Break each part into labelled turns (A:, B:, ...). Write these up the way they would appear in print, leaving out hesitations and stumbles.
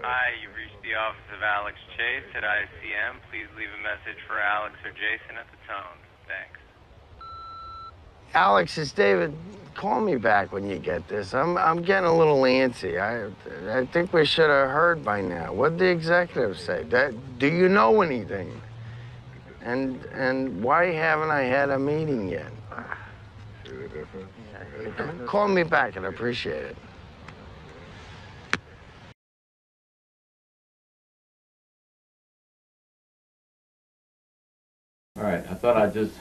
A: Hi, you've reached the office of Alex Chase at ICM. Please leave a message for Alex or Jason at the tone. Thanks.
B: Alex, it's David. Call me back when you get this. I'm getting a little antsy. I think we should have heard by now. What did the executive say? Do you know anything? And why haven't I had a meeting yet? Call me back, I'd appreciate it.
C: All right, I thought I'd just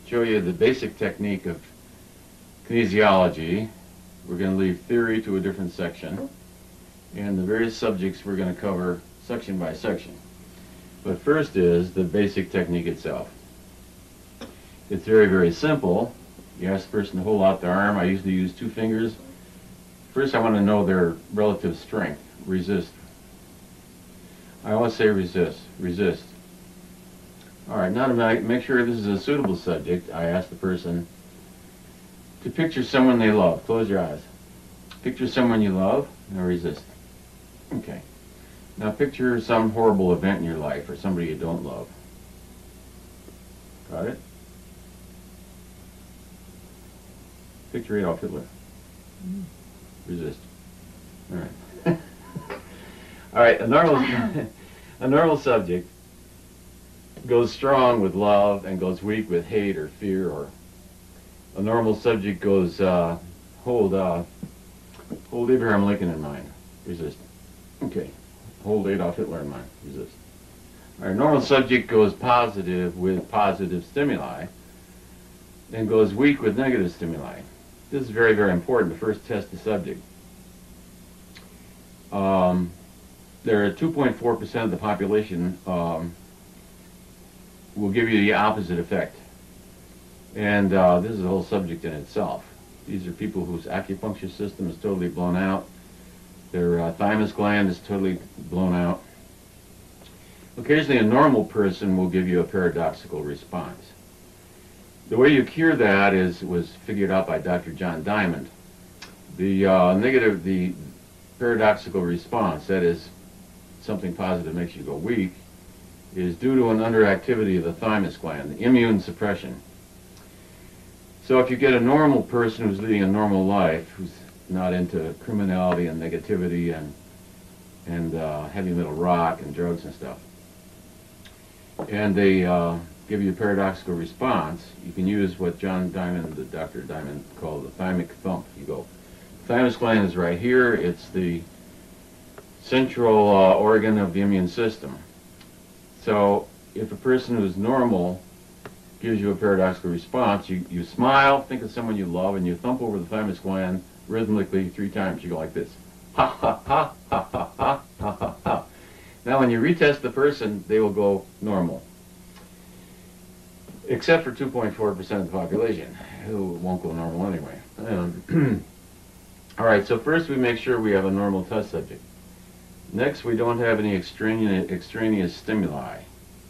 C: show you the basic technique of kinesiology. We're going to leave theory to a different section, and the various subjects we're going to cover section by section. But first is the basic technique itself. It's very, very simple. You ask the person to hold out their arm. I usually use 2 fingers. First, I want to know their relative strength. Resist. I always say resist. Resist. All right, now to make sure this is a suitable subject, I ask the person to picture someone they love. Close your eyes. Picture someone you love. Now resist. Okay. Now picture some horrible event in your life or somebody you don't love. Got it? Picture Adolf Hitler. Resist. All right. All right, a normal subject goes strong with love and goes weak with hate or fear, or a normal subject goes hold Abraham Lincoln in mind. Resist. Okay. Hold Adolf Hitler in mind. Resist. All right, normal subject goes positive with positive stimuli and goes weak with negative stimuli. This is very, very important to first test the subject. There are 2.4% of the population will give you the opposite effect. And this is a whole subject in itself. These are people whose acupuncture system is totally blown out. Their thymus gland is totally blown out. Occasionally a normal person will give you a paradoxical response. The way you cure that was figured out by Dr. John Diamond. The paradoxical response, that is, something positive makes you go weak, is due to an underactivity of the thymus gland, the immune suppression. So if you get a normal person who's leading a normal life, who's not into criminality and negativity and heavy metal rock and drugs and stuff, and they give you a paradoxical response, you can use what Dr. Diamond called the thymic thump. You go, thymus gland is right here. It's the central organ of the immune system. So if a person who's normal gives you a paradoxical response, you smile, think of someone you love, and you thump over the thymus gland rhythmically 3 times. You go like this. Ha ha ha ha ha ha ha ha ha. Now when you retest the person, they will go normal. Except for 2.4% of the population, who won't go normal anyway. All right, so first we make sure we have a normal test subject. Next, we don't have any extraneous stimuli.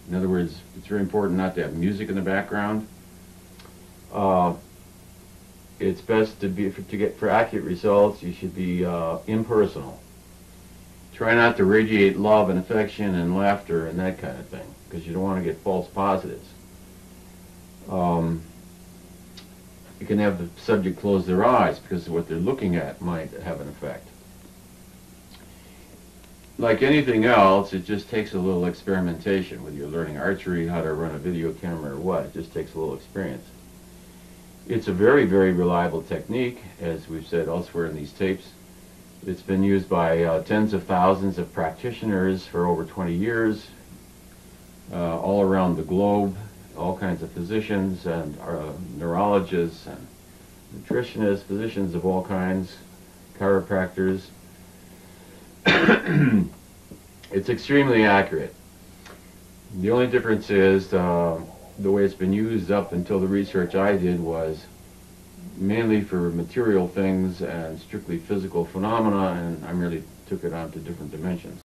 C: In other words, it's very important not to have music in the background. It's best to get for accurate results, you should be impersonal. Try not to radiate love and affection and laughter and that kind of thing, because you don't want to get false positives. You can have the subject close their eyes because what they're looking at might have an effect. Like anything else, it just takes a little experimentation, whether you're learning archery, how to run a video camera, or what. It just takes a little experience. It's a very, very reliable technique, as we've said elsewhere in these tapes. It's been used by tens of thousands of practitioners for over 20 years, all around the globe, all kinds of physicians and neurologists and nutritionists, physicians of all kinds, chiropractors. It's extremely accurate. The only difference is the way it's been used up until the research I did was mainly for material things and strictly physical phenomena, and I merely took it on to different dimensions.